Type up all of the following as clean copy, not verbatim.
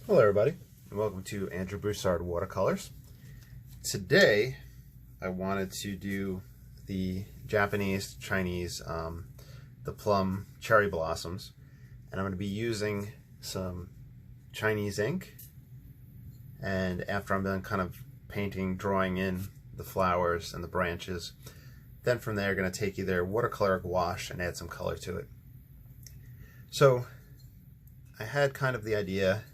Hello everybody, and welcome to Andrew Broussard Watercolors. Today I wanted to do the Japanese, Chinese, the plum cherry blossoms, and I'm going to be using some Chinese ink, and after I'm done kind of painting, drawing in the flowers and the branches, then from there I'm going to take either watercolor or gouache and add some color to it. So I had kind of the idea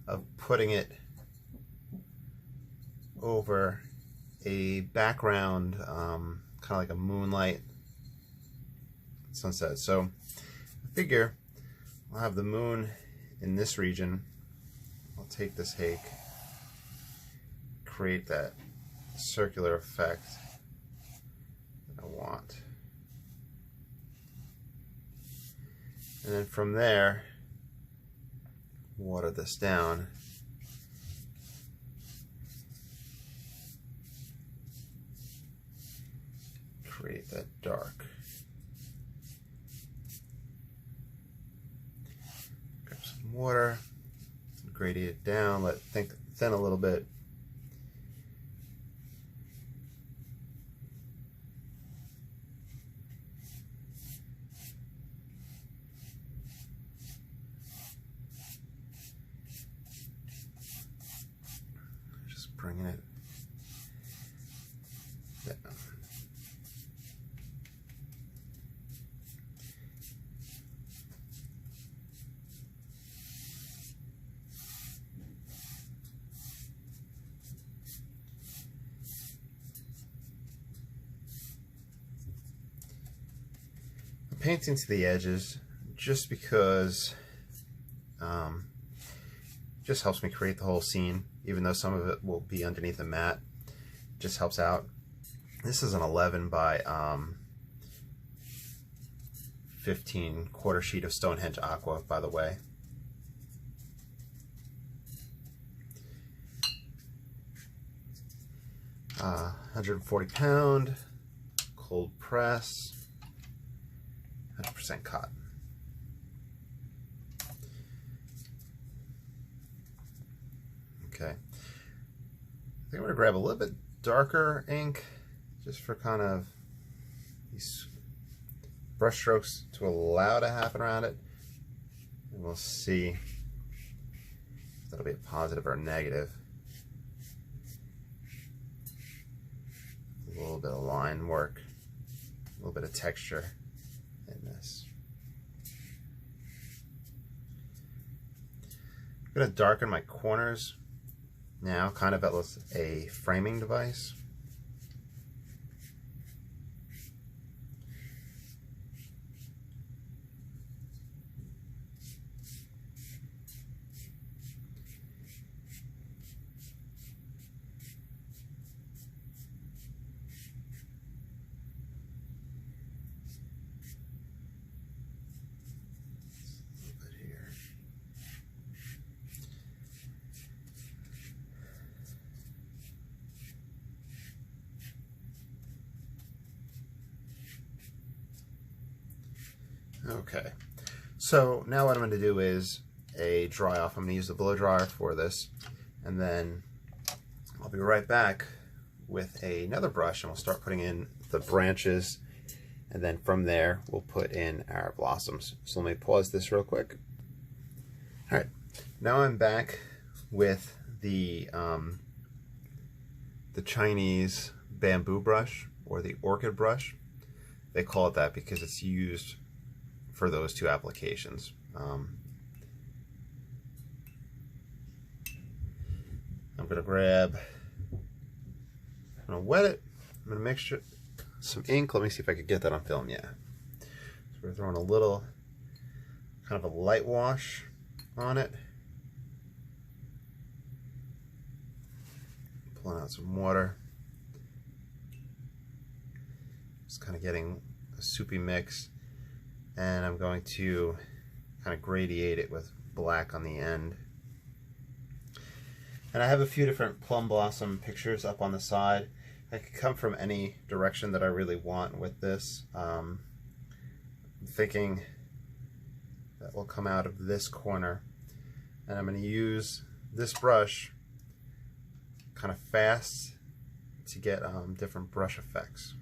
of putting it over a background, kind of like a moonlight sunset. So I figure I'll have the moon in this region. I'll take this hake, create that circular effect that I want. And then from there, water this down. Create that dark. Grab some water, gradient it down, let it thin a little bit. Bringing it down. I'm painting to the edges just because just helps me create the whole scene, even though some of it will be underneath the mat. Just helps out. This is an 11 by 15 quarter sheet of Stonehenge Aqua, by the way. Uh, 140 pound, cold press, 100% cotton. Okay, I think I'm going to grab a little bit darker ink just for kind of these brush strokes to allow it to happen around it, and we'll see if that'll be a positive or a negative. A little bit of line work, a little bit of texture in this. I'm going to darken my corners now, kind of as a framing device. Okay, so now what I'm going to do is a dry off. I'm going to use the blow dryer for this, and then I'll be right back with another brush and we'll start putting in the branches, and then from there we'll put in our blossoms. So let me pause this real quick. Alright, now I'm back with the Chinese bamboo brush, or the orchid brush. They call it that because it's used for those two applications. I'm going to wet it. I'm going to mix some ink. Let me see if I could get that on film. Yeah. So we're throwing a little, kind of a light wash on it. Pulling out some water. Just kind of getting a soupy mix. And I'm going to kind of gradiate it with black on the end. And I have a few different plum blossom pictures up on the side. I could come from any direction that I really want with this. I'm thinking that will come out of this corner. And I'm going to use this brush kind of fast to get different brush effects.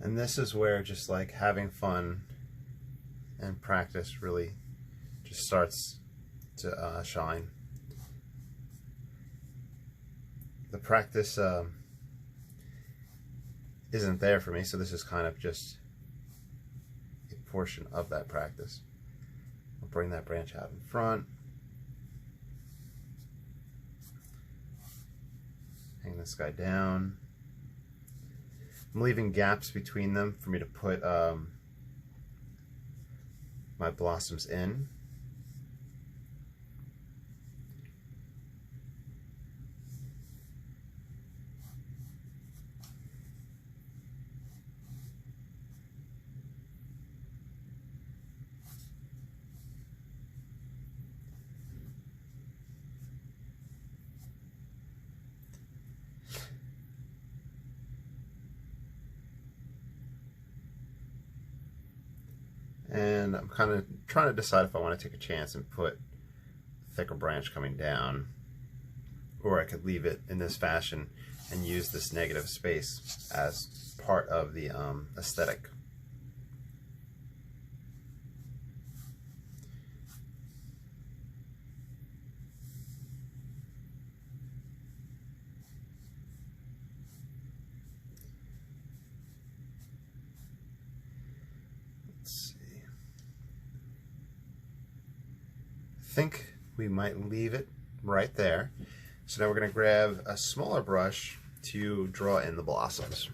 And this is where just like having fun and practice really just starts to shine. The practice isn't there for me, so this is kind of just a portion of that practice. I'll bring that branch out in front. Hang this guy down. I'm leaving gaps between them for me to put my blossoms in. And I'm kind of trying to decide if I want to take a chance and put a thicker branch coming down, or I could leave it in this fashion and use this negative space as part of the aesthetic. I think we might leave it right there. So now we're going to grab a smaller brush to draw in the blossoms.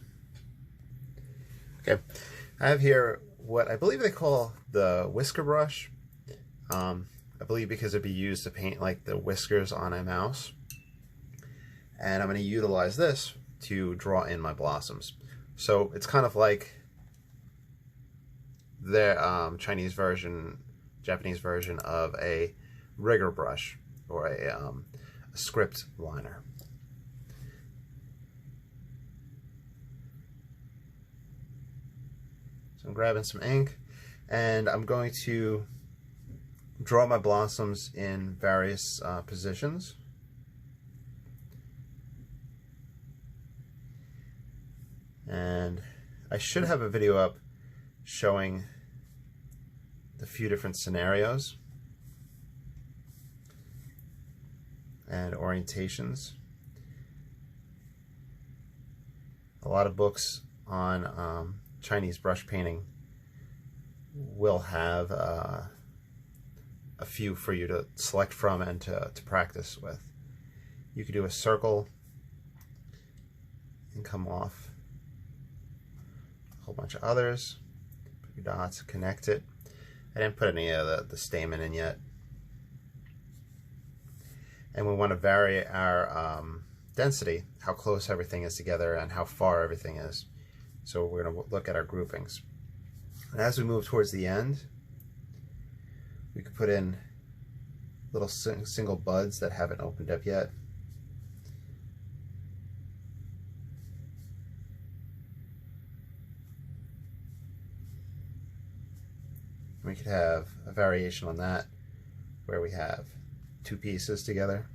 Okay, I have here what I believe they call the whisker brush. I believe because it'd be used to paint like the whiskers on a mouse. And I'm going to utilize this to draw in my blossoms. So it's kind of like their Chinese version, Japanese version of a rigger brush or a script liner. So I'm grabbing some ink and I'm going to draw my blossoms in various positions. And I should have a video up showing the few different scenarios and orientations. A lot of books on Chinese brush painting will have a few for you to select from and to practice with. You could do a circle and come off a whole bunch of others. Put your dots, connect it. I didn't put any of the stamen in yet. And we want to vary our density, how close everything is together and how far everything is. So we're going to look at our groupings. And as we move towards the end, we could put in little single buds that haven't opened up yet. We could have a variation on that where we have two pieces together.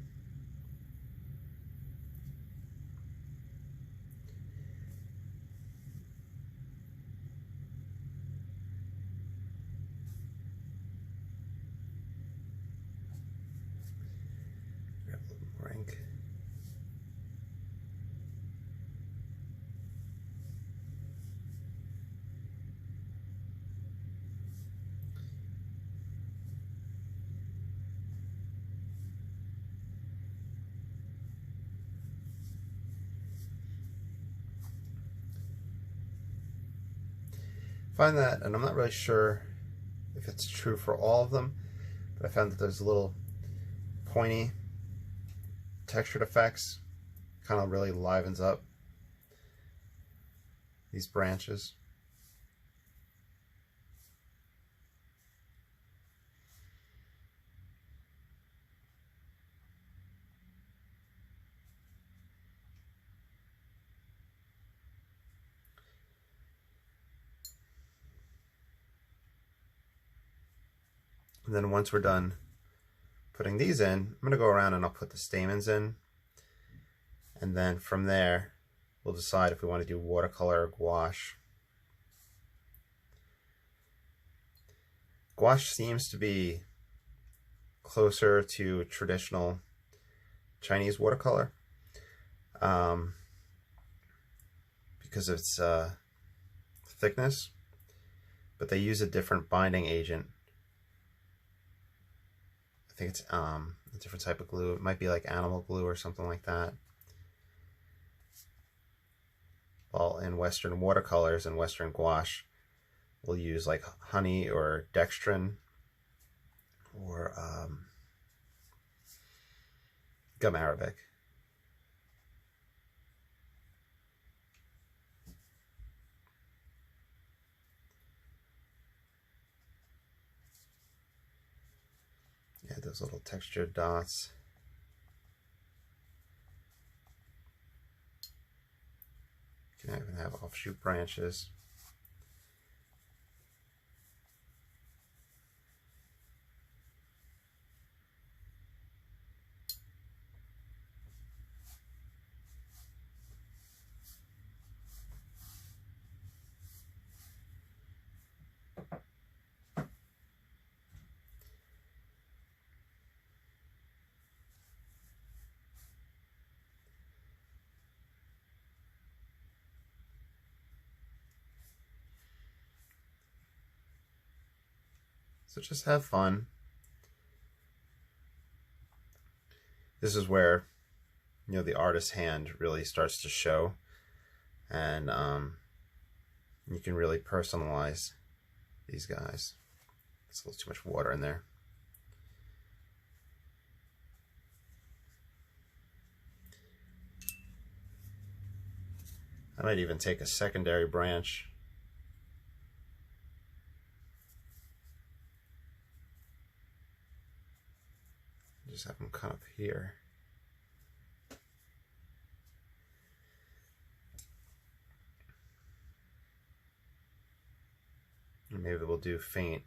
Grab a little more ink. Find that, and I'm not really sure if it's true for all of them, but I found that there's little pointy textured effects, kind of really livens up these branches. And then once we're done putting these in, I'm going to go around and I'll put the stamens in. And then from there, we'll decide if we want to do watercolor or gouache. Gouache seems to be closer to traditional Chinese watercolor because of its thickness, but they use a different binding agent. I think it's a different type of glue. It might be like animal glue or something like that. Well, in Western watercolors and Western gouache, we'll use like honey or dextrin or gum arabic. Yeah, those little textured dots. You can even have offshoot branches. So just have fun. This is where, you know, the artist's hand really starts to show, and you can really personalize these guys. There's a little too much water in there. I might even take a secondary branch . Just have them come up here. And maybe we'll do faint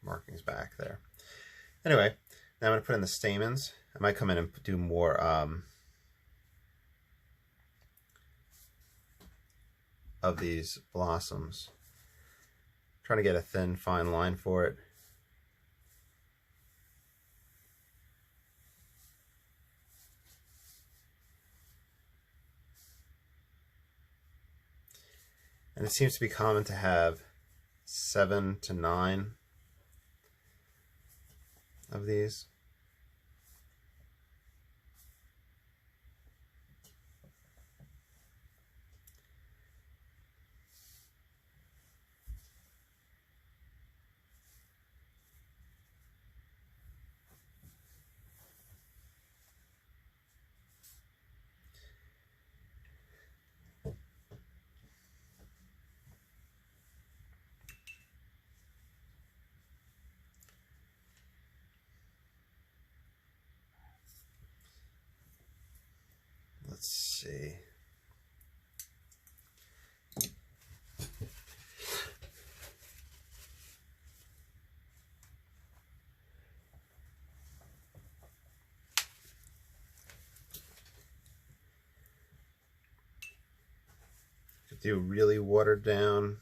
markings back there. Anyway, now I'm going to put in the stamens. I might come in and do more of these blossoms. I'm trying to get a thin, fine line for it. And it seems to be common to have 7 to 9 of these. Let's see. Could do really watered down.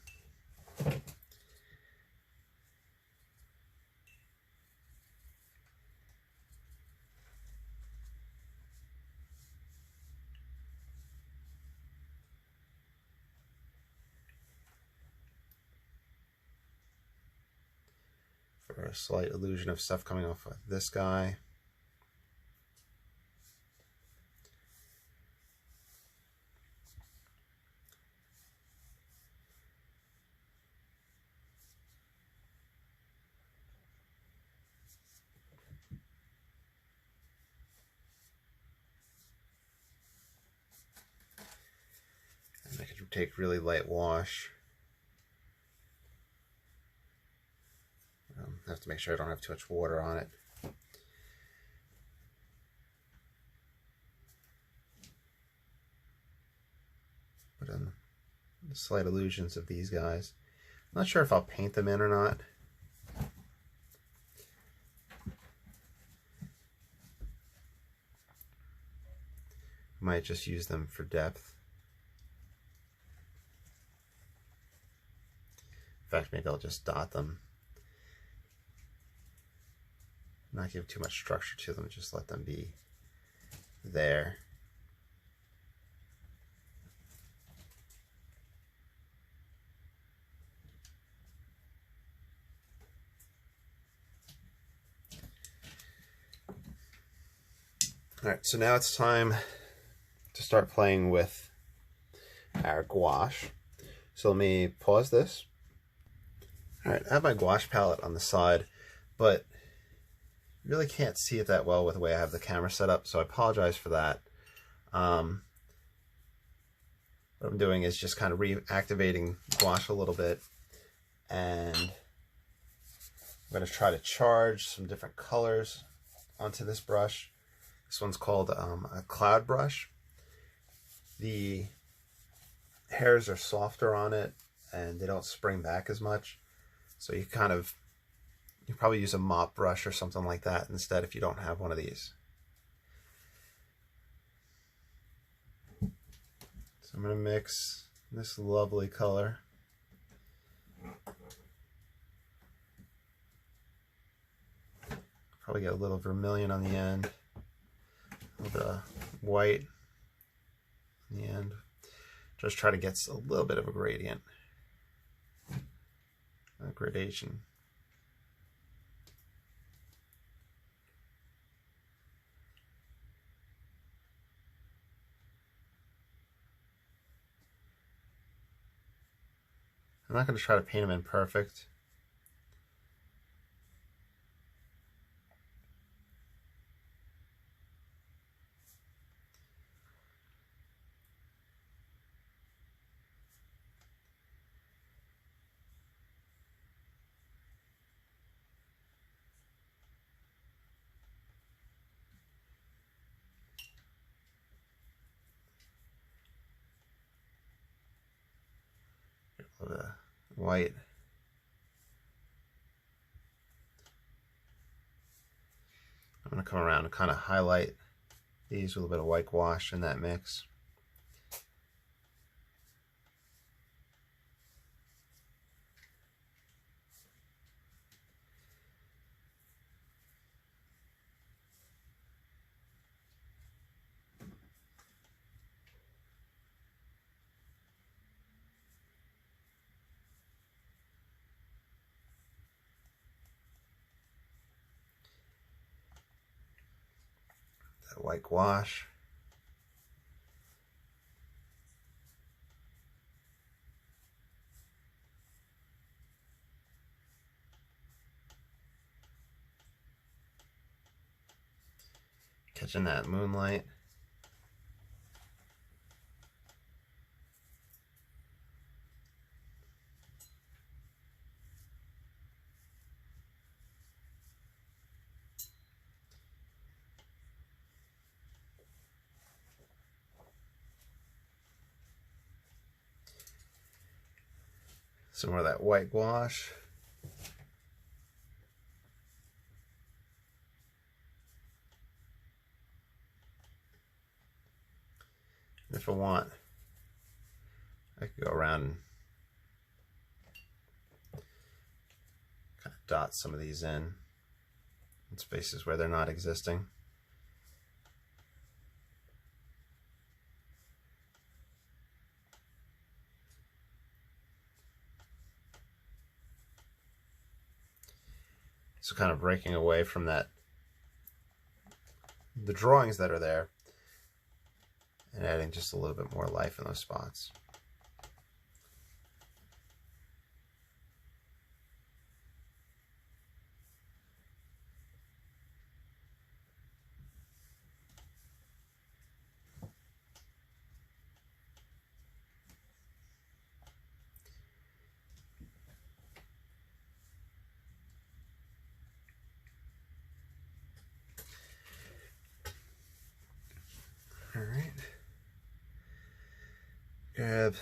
For a slight illusion of stuff coming off of this guy. And I could take really light wash. I have to make sure I don't have too much water on it. Put in the slight illusions of these guys. not sure if I'll paint them in or not. Might just use them for depth. In fact, maybe I'll just dot them. Not give too much structure to them, just let them be there. All right, so now it's time to start playing with our gouache. So let me pause this. All right, I have my gouache palette on the side, but really can't see it that well with the way I have the camera set up, so I apologize for that. What I'm doing is just kind of reactivating gouache a little bit, and I'm going to try to charge some different colors onto this brush. This one's called a cloud brush. The hairs are softer on it and they don't spring back as much. So you probably use a mop brush or something like that instead if you don't have one of these. So I'm going to mix this lovely color. Probably get a little vermilion on the end. A little bit of white in the end. Just try to get a little bit of a gradient, a gradation. I'm not going to try to paint them in perfect. A little bit of white. I'm going to come around and kind of highlight these with a little bit of white gouache in that mix. That white gouache. Catching that moonlight. Some more of that white gouache. And if I want, I could go around and kind of dot some of these in spaces where they're not existing. So kind of breaking away from that, the drawings that are there, and adding just a little bit more life in those spots. All right. Grab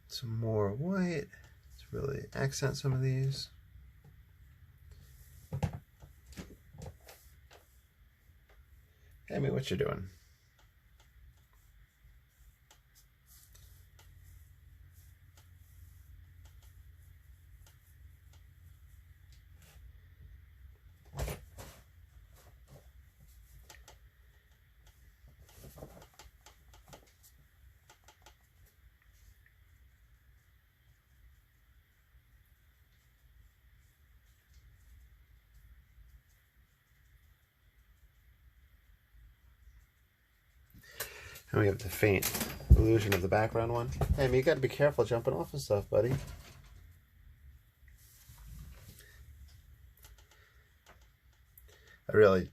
some more white. Let's really accent some of these. Hey, me, what you doing? And we have the faint illusion of the background one. Hey, you gotta be careful jumping off of stuff, buddy.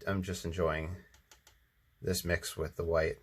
I'm just enjoying this mix with the white.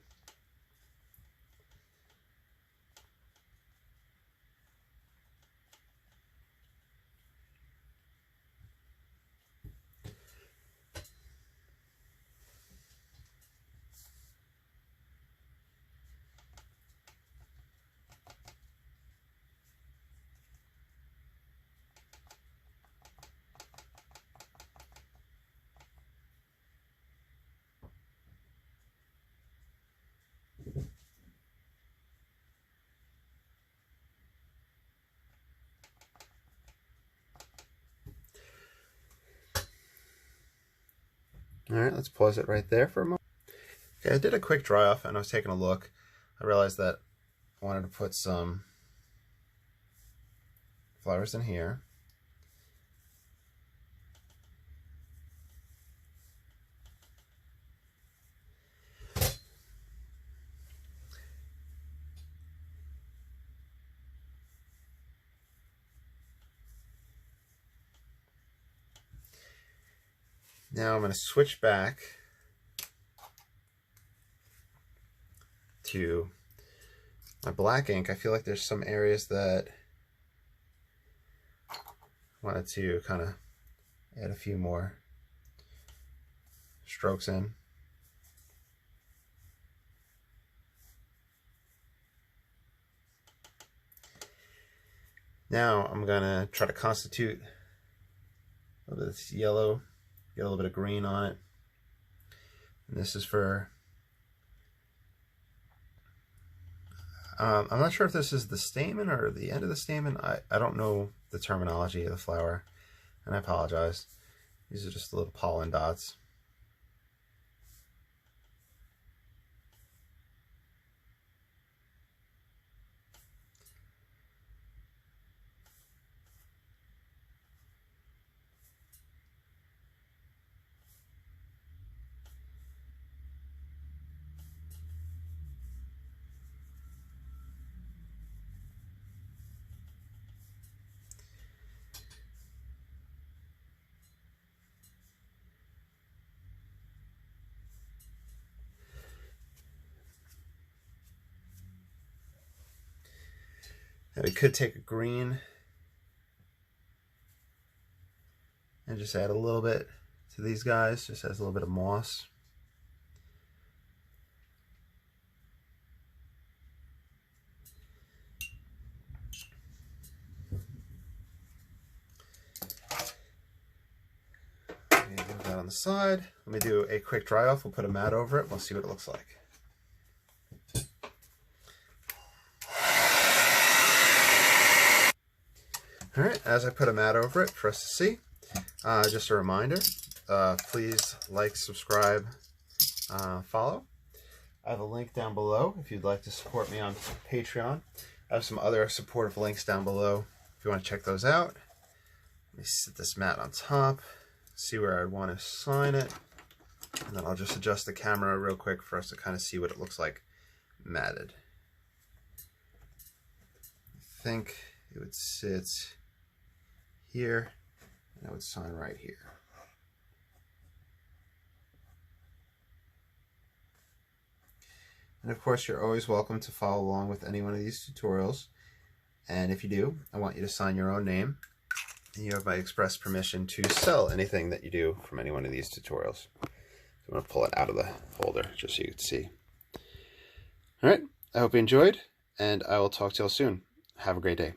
All right, let's pause it right there for a moment. Okay, I did a quick dry off and I was taking a look. I realized that I wanted to put some flowers in here. Now I'm going to switch back to my black ink. I feel like there's some areas that I wanted to kind of add a few more strokes in. Now I'm going to try to constitute a little bit of this yellow. Get a little bit of green on it. And this is for, I'm not sure if this is the stamen or the end of the stamen. I don't know the terminology of the flower, and I apologize. These are just little pollen dots. Now we could take a green and just add a little bit to these guys, just as a little bit of moss. Move that on the side. Let me do a quick dry off. We'll put a mat over it. We'll see what it looks like. All right, as I put a mat over it for us to see, just a reminder, please like, subscribe, follow. I have a link down below if you'd like to support me on Patreon. I have some other supportive links down below if you want to check those out. Let me set this mat on top, see where I'd want to sign it, and then I'll just adjust the camera real quick for us to kind of see what it looks like matted. I think it would sit here, and I would sign right here. And of course, you're always welcome to follow along with any one of these tutorials. And if you do, I want you to sign your own name. And you have my express permission to sell anything that you do from any one of these tutorials. So I'm going to pull it out of the folder just so you can see. All right, I hope you enjoyed, and I will talk to you all soon. Have a great day.